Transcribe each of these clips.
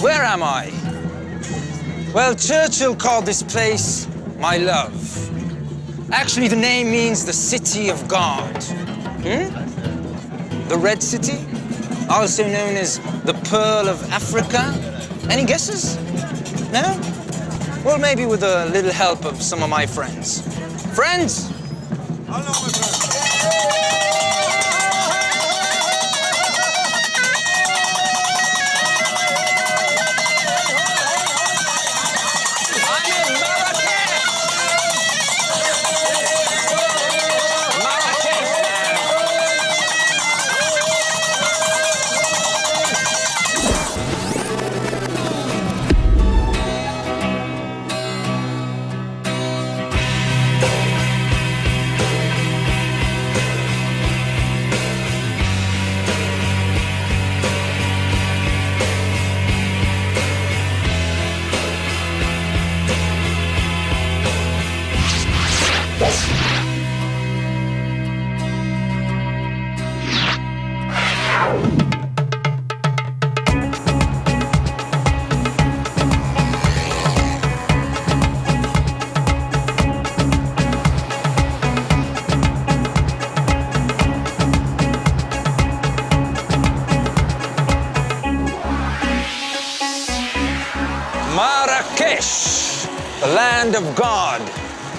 Where am I? Well, Churchill called this place my love. Actually, the name means the city of God. The Red City, also known as the Pearl of Africa. Any guesses? No? Well, maybe with a little help of some of my friends. Friends? Hello, my friend. I'm in Marrakech! Marrakech, Marrakech, the land of God,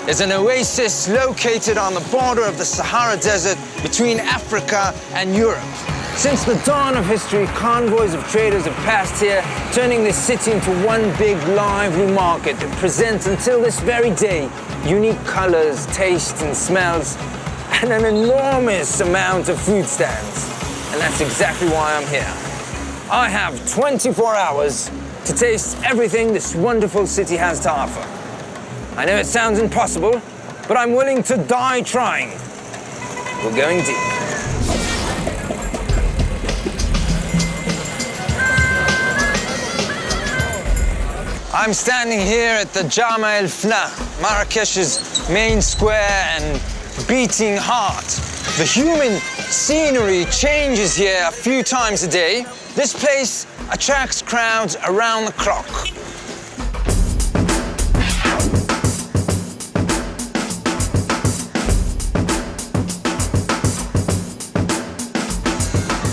is an oasis located on the border of the Sahara Desert between Africa and Europe. Since the dawn of history, convoys of traders have passed here, turning this city into one big, lively market that presents, until this very day, unique colors, tastes, and smells, and an enormous amount of food stands. And that's exactly why I'm here. I have 24 hours to taste everything this wonderful city has to offer. I know it sounds impossible, but I'm willing to die trying. We're going deep. I'm standing here at the Jama El Fna, Marrakech's main square and beating heart. The human scenery changes here a few times a day. This place attracts crowds around the clock.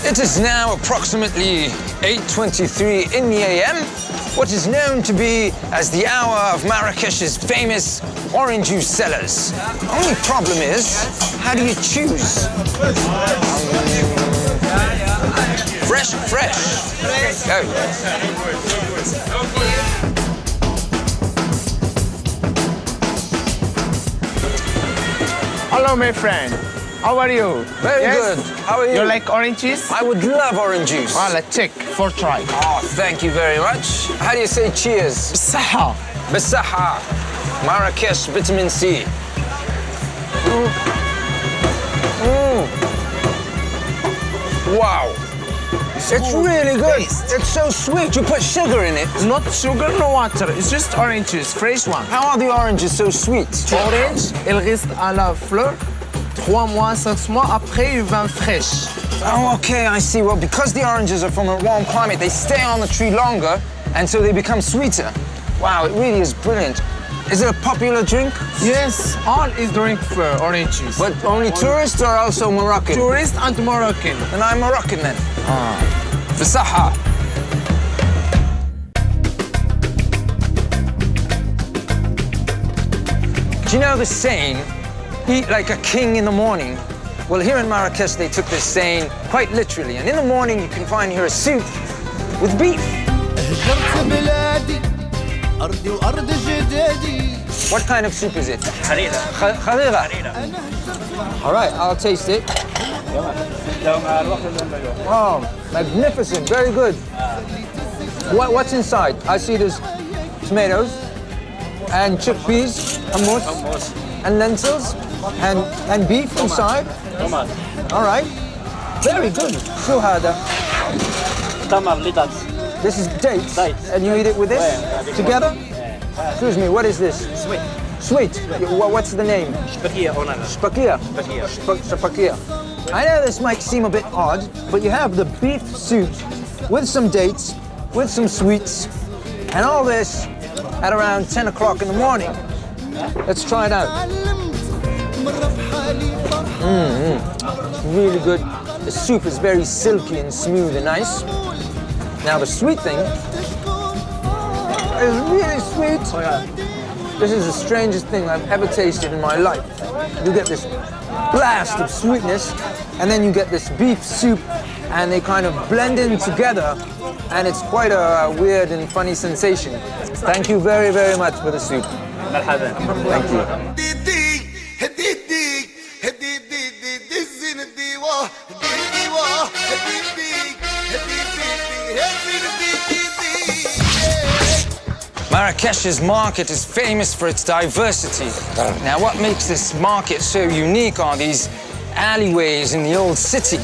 It is now approximately 8:23 in the AM, what is known to be as the hour of Marrakech's famous orange juice sellers. Only problem is, how do you choose? Fresh. Go. Hello, my friend. How are you? Very good. How are you? You like orange juice? I would love orange juice. Well, let's check for try. Oh, thank you very much. How do you say cheers? بالصحة. Bisaha. Marrakech vitamin C. Wow. It's really good. It's so sweet. You put sugar in it. Not sugar, no water. It's just orange juice, fresh one. How are the oranges so sweet? Orange, il reste à la fleur 3 mois, 5 mois après, il vin fraîche. Oh, okay, I see. Well, because the oranges are from a warm climate, they stay on the tree longer, and so they become sweeter. Wow, it really is brilliant. Is it a popular drink? Yes, all is drink for orange juice. But only tourists or also Moroccan? Tourist and Moroccan. And I'm Moroccan then. Bisaha. Do you know the saying, eat like a king in the morning? Well, here in Marrakech, they took this saying quite literally. And in the morning, you can find here a soup with beef. What kind of soup is it? Harira. All right, I'll taste it. Oh, magnificent, very good. What's inside? I see there's tomatoes and chickpeas, hummus, and lentils, and beef inside. All right, very good. Shuhada. This is dates, and you eat it with this together? Excuse me, what is this? Sweet. What's the name? Spakia. I know this might seem a bit odd, but you have the beef soup with some dates with some sweets, and all this at around 10 o'clock in the morning. Let's try it out. It's really good. The soup is very silky and smooth and nice. Now the sweet thing is really sweet. This is the strangest thing I've ever tasted in my life. You get this blast of sweetness, and then you get this beef soup, and they kind of blend in together, and it's quite a weird and funny sensation. Thank you very, very much for the soup. Thank you. Marrakech's market is famous for its diversity. Now, what makes this market so unique are these alleyways in the old city.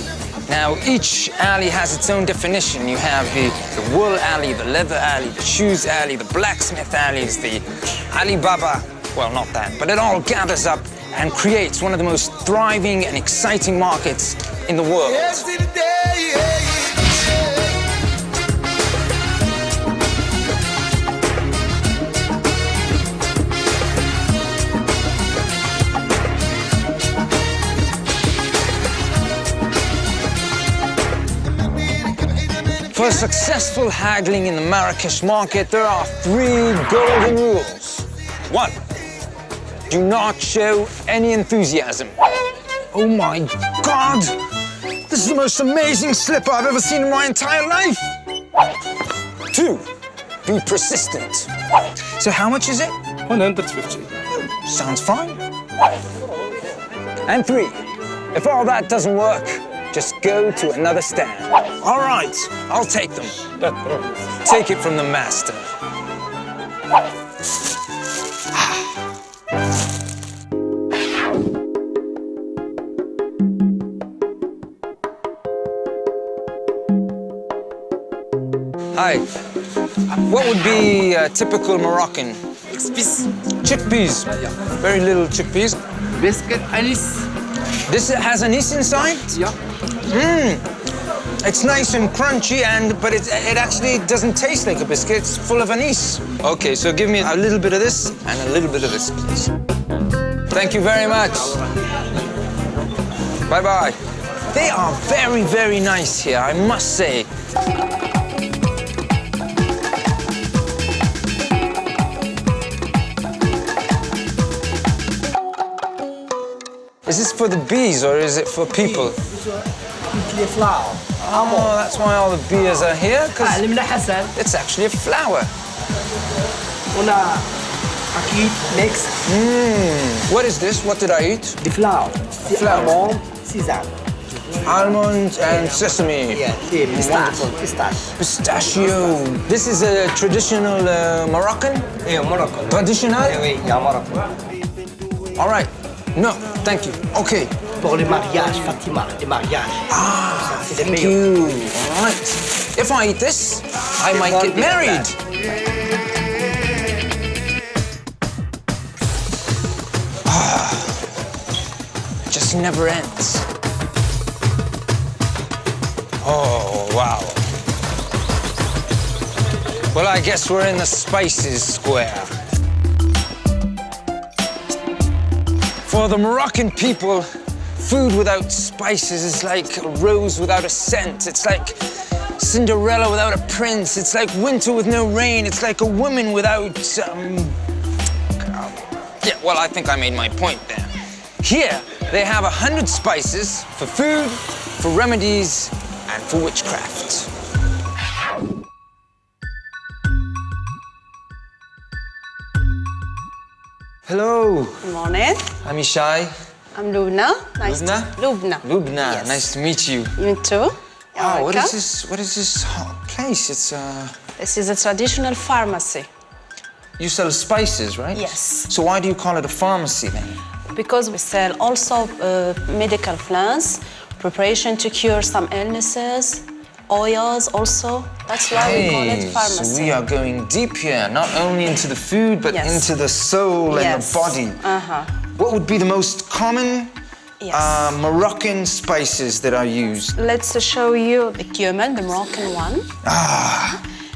Now, each alley has its own definition. You have the wool alley, the leather alley, the shoes alley, the blacksmith alleys, the Alibaba. Well, not that, but it all gathers up and creates one of the most thriving and exciting markets in the world. For successful haggling in the Marrakech market, there are 3 golden rules. 1, do not show any enthusiasm. Oh my God! This is the most amazing slipper I've ever seen in my entire life. 2, be persistent. So how much is it? 150. Sounds fine. And 3, if all that doesn't work, just go to another stand. All right, I'll take them. Take it from the master. Hi. What would be typical Moroccan? Chickpeas. Very little chickpeas. Biscuit anis. This has anise inside? Yeah. It's nice and crunchy, but it actually doesn't taste like a biscuit. It's full of anise. Okay, so give me a little bit of this and a little bit of this, please. Thank you very much. Bye-bye. They are very, very nice here, I must say. Is this for the bees or is it for people? Oh, that's why all the bees are here, because it's actually a flower. What is this? What did I eat? The flour. Flour. Sesame. Almond and sesame. Yeah, pistachio. Pistachio. This is a traditional Moroccan? Yeah, Morocco. Traditional? Yeah, Morocco. All right. No, thank you. Okay. Pour les mariages, Fatima, les mariages. Ah, thank you. All right. If I eat this, I might get married. It just never ends. Oh, wow. Well, I guess we're in the spices square. For the Moroccan people, food without spices is like a rose without a scent. It's like Cinderella without a prince. It's like winter with no rain. It's like a woman without, yeah, well, I think I made my point there. Here, they have 100 spices for food, for remedies, and for witchcraft. Hello. Good morning. I'm Ishai. I'm Lubna. Lubna? Lubna. Yes. Nice to meet you. You too. Oh, what is this? What is this place? It's This is a traditional pharmacy. You sell spices, right? Yes. So why do you call it a pharmacy then? Because we sell also medical plants, preparation to cure some illnesses, oils also. That's why we call it pharmacy. So we are going deep here, not only into the food, but Yes. into the soul and the body. What would be the most common Moroccan spices that are used? Let's show you the cumin, the Moroccan one.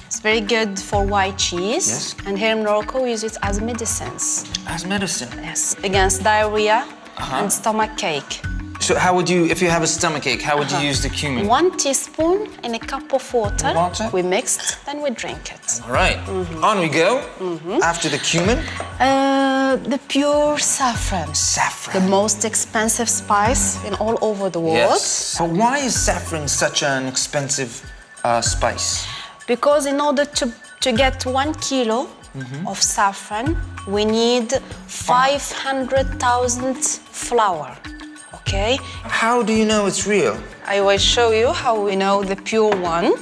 It's very good for white cheese. Yes. And here in Morocco, we use it as medicines. As medicine. Yes. Against diarrhea and stomach ache. So how would you, if you have a stomachache, how would you use the cumin? 1 teaspoon in a cup of water. Water? We mixed, then we drink it. All right, on we go. After the cumin. The pure saffron. Saffron. The most expensive spice in all over the world. Yes. But why is saffron such an expensive spice? Because in order to get 1 kilo of saffron, we need 500,000 flour. Okay? How do you know it's real? I will show you how we know the pure one.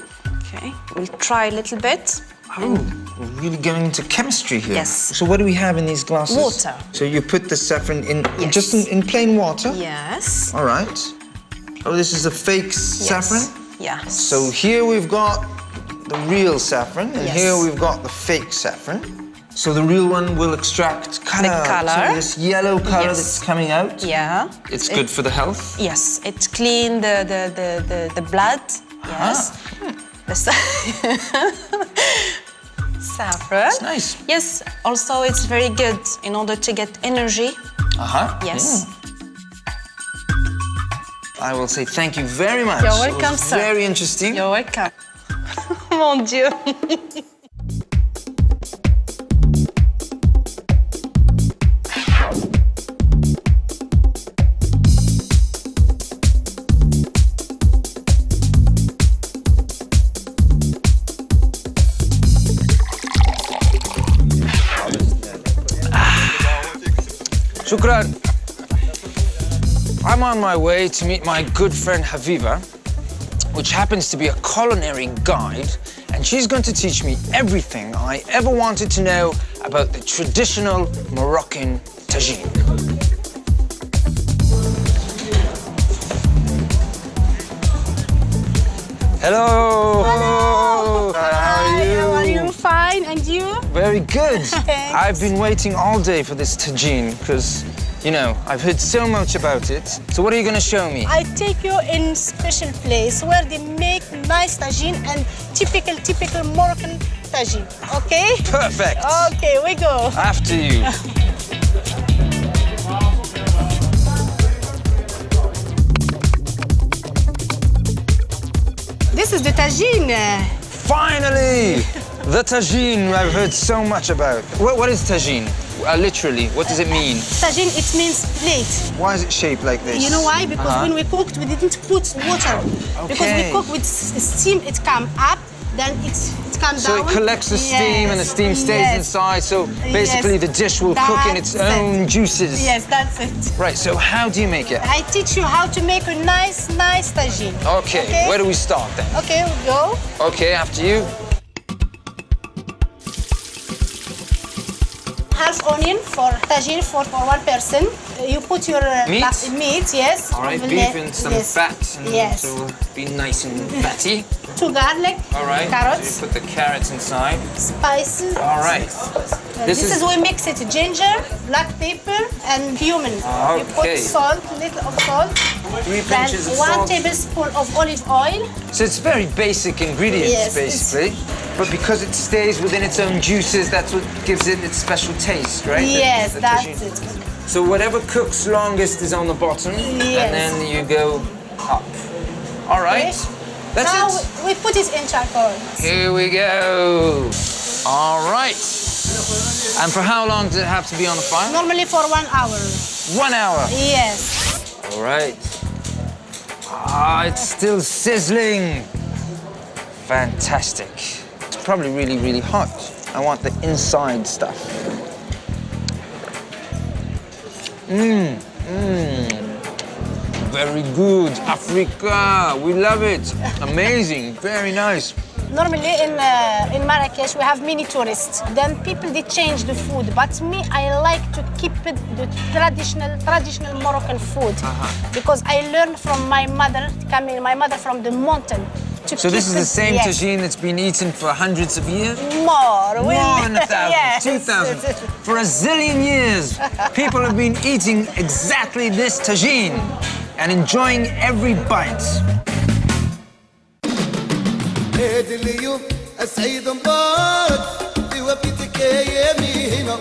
Okay, we'll try a little bit. Oh, we're really going into chemistry here. Yes. So what do we have in these glasses? Water. So you put the saffron in, Yes. just in plain water? Yes. All right. Oh, this is a fake saffron? Yes. So here we've got the real saffron, and Yes. here we've got the fake saffron. So the real one will extract color. The color. So this yellow color Yes. that's coming out. Yeah. It's good for the health. Yes, it cleans the blood. Yes. The saffron. It's nice. Yes. Also, it's very good in order to get energy. Yes. I will say thank you very much. You're It welcome, was sir. very interesting. You're welcome. Mon Dieu. Shukran. I'm on my way to meet my good friend Haviva, which happens to be a culinary guide, and she's going to teach me everything I ever wanted to know about the traditional Moroccan tagine. Hello. Hello. How are you? How are you? Fine, and you? Very good. Thanks. I've been waiting all day for this tagine because, you know, I've heard so much about it. So what are you going to show me? I take you in special place where they make nice tagine and typical Moroccan tagine. Okay? Perfect. Okay, we go. After you. This is the tagine. Finally! The tagine I've heard so much about. What is tagine? Literally, what does it mean? Tagine, it means plate. Why is it shaped like this? You know why? Because when we cooked, we didn't put water. Because we Okay. cook with steam, it come up, then it comes So down. it collects the steam and the steam stays Yes. inside, so basically Yes. the dish will cook in its That's it. own juices. Yes, that's it. Right, so how do you make it? I teach you how to make a nice tagine. Okay, where do we start then? Okay, we go. Okay, after you. Half onion for tagine for one person. You put your Meat? meat, yes. All right, on beef the- and some yes. fat, and Yes. so it'll be nice and fatty. 2 garlic. All right, Carrots. so you put the carrots inside. Spices. All right. This is we mix it ginger, black pepper, and cumin. You put Okay. salt, little of salt. 3 Then pinches of 1 salt. tablespoon of olive oil. So it's very basic ingredients, Yes, basically. But because it stays within its own juices, that's what gives it its special taste, right? Yes, The that's tagine. it. So whatever cooks longest is on the bottom, Yes. and then you go up. All right, that's now it. we put it in charcoal. Here we go. All right. And for how long does it have to be on the fire? Normally for 1 hour. 1 hour. Yes. All right. Ah, it's still sizzling. Fantastic. It's probably really, really hot. I want the inside stuff. Very good. Africa. We love it. Amazing. Very nice. Normally in Marrakech we have many tourists. Then people they change the food, but me I like to keep it the traditional Moroccan food because I learned from my mother from the mountain. So this is the same tagine that's been eaten for hundreds of years? More More than 1,000, Yes. 2,000. For a zillion years, people have been eating exactly this tagine and enjoying every bite. السعيد مبارك في وفيتك يا يمينة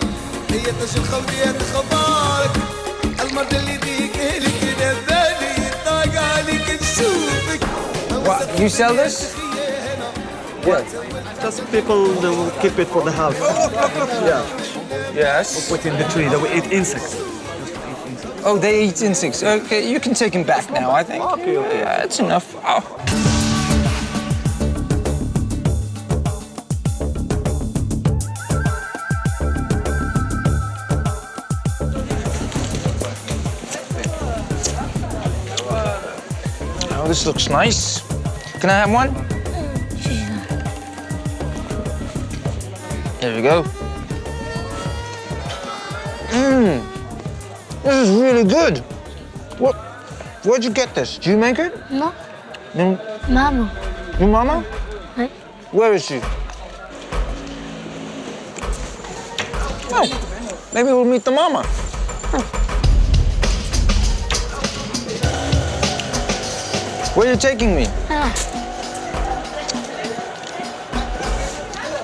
هي تشخم يا تخبارك المرض اللي ديك لك نبالي طاق عليك نشوفك. What, you sell this? What? Just people they will keep it for the house. Oh, look. Yeah. Yes. Put in the tree. They will eat insects. Oh, they eat insects. Okay, you can take him back now, I think. Okay. Yeah, that's enough. Oh. Oh, this looks nice. Can I have one? Here we go. This is really good. Where'd you get this? Do you make it? No, No. Mama. Your mama? Oui. Where is she? Oh, maybe we'll meet the mama. Where are you taking me?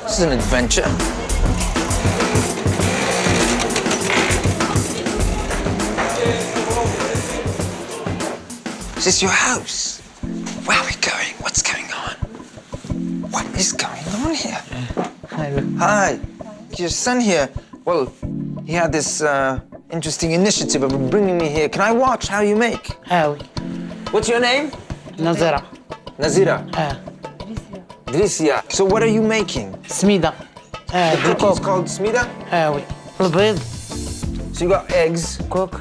This is an adventure. Is this your house? Where are we going? What's going on? What is going on here? Hi. Your son here, well, he had this interesting initiative of bringing me here. Can I watch how you make? oui. What's your name? نظرة. Nazira. Dricia. So what are you making? سميدة. The cookie's called smida? oui. البيض. So you got eggs, كوك.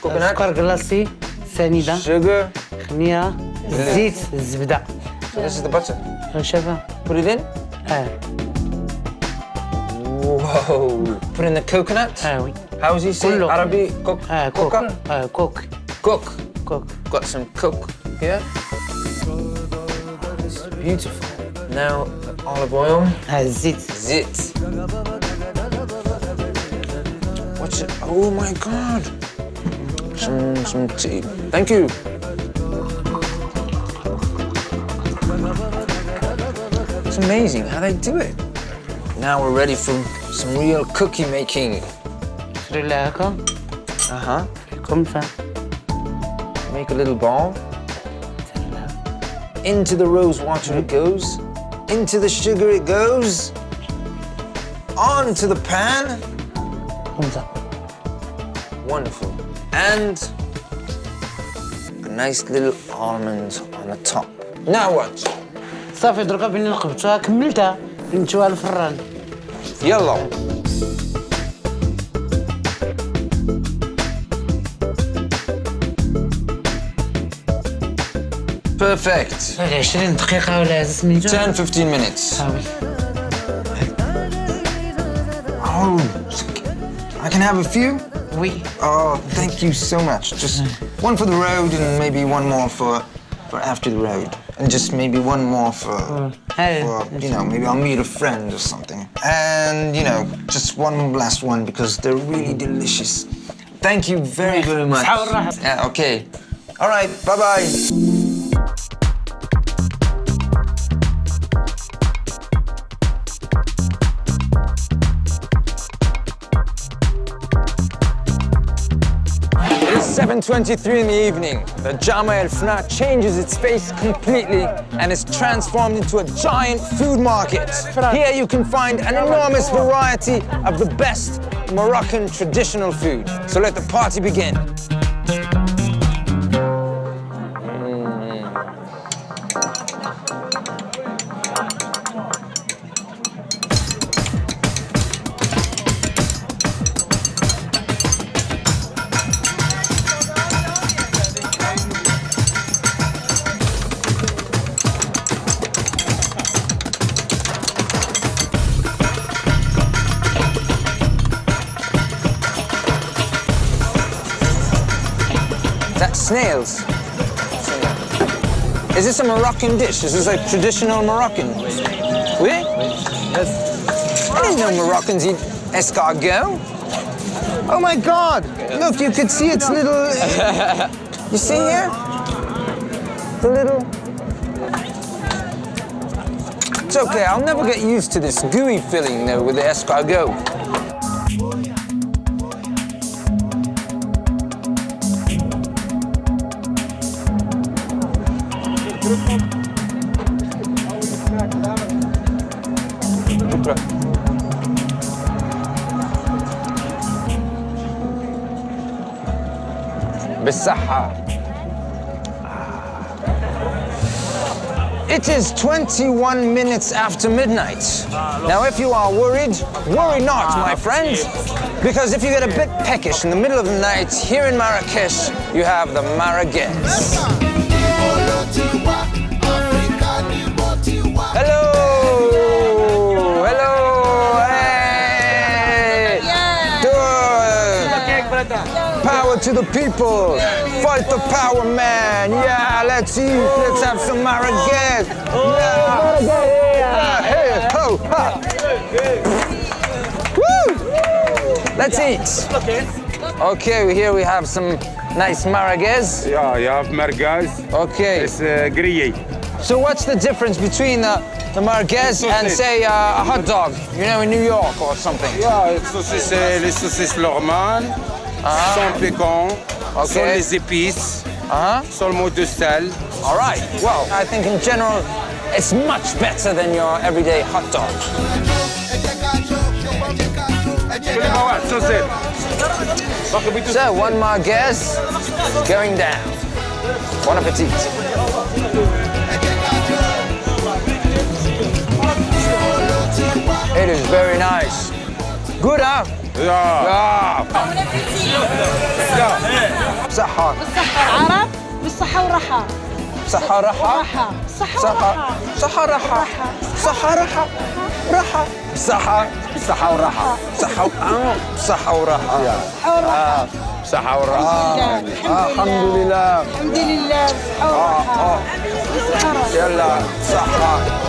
coconut, سكر جلاسي. سنيدة. sugar. خميرة. زيت. الزبدة. So this is the butter. شايفة؟ Put it in. Whoa. Put in the coconut. oui. How does he say? كله. Arabi cook. كوك. Coca? كوك. Cook. كوك. Got some coke here. This is beautiful. Now olive oil. الزيت. Zit. What's it? Oh my God. Some tea. Thank you. It's amazing how they do it. Now we're ready for some real cookie making. شري هكا. Uh-huh. كم فا. Make a little ball. Into the rose water it goes. Into the sugar it goes. Onto the pan. خمسة. Wonderful. And a nice little almond on the top. Now what? صافي دركا بين نقبتها كملتها نمشيوها الفران. Yellow. Perfect. 20 دقيقة ولا سميتو. 10-15 minutes. oui. Oh, I can have a few? Oui. Oh, thank you so much. Just one for the road and maybe one more for after the road. And just maybe one more for, you know, maybe I'll meet a friend or something. And, you know, just one last one because they're really delicious. Thank you very, very much. Yeah, okay. All right, bye-bye. It is 7:23 in the evening. The Jama El Fna changes its face completely and is transformed into a giant food market. Here you can find an enormous variety of the best Moroccan traditional food. So let the party begin. That's snails. Is this a Moroccan dish? Is this like traditional Moroccan? Oui? Yes. I didn't know Moroccans eat escargot. Oh my God! Look, you could see its little. You see here? The little. It's okay, I'll never get used to this gooey filling though with the escargot. بالصحة. It is 21 minutes after midnight. Now, if you are worried, worry not, my friends, because if you get a bit peckish in the middle of the night, here in Marrakech, you have the Marrakech. Hello! Hello! Hey! Power to the people! Fight the power, man! Yeah, let's eat! Let's have some Marrakech! Yeah! Hey! Ho! Ha! Woo! Let's eat! Okay, here we have some nice Marrakech. Yeah, you have merguez. Okay. It's grillé. So what's the difference between the Marrakech and, say, a hot dog, you know, in New York or something? Yeah, les saucisses normales, sans piquant, sans les épices, sans le mot de sel. All right. Well, I think in general, it's much better than your everyday hot dog. So, one Marrakech going down. Bon appetit. It is very nice. Good, huh? Yeah. صحة. العرب بالصحة والراحة. صحة راحة. صحة صحة راحة. صحة راحة. راحة. صحة. صحة وراحة. صحة صحة وراحة. صحة وراحة. الحمد لله. الحمد لله. يلا صحة.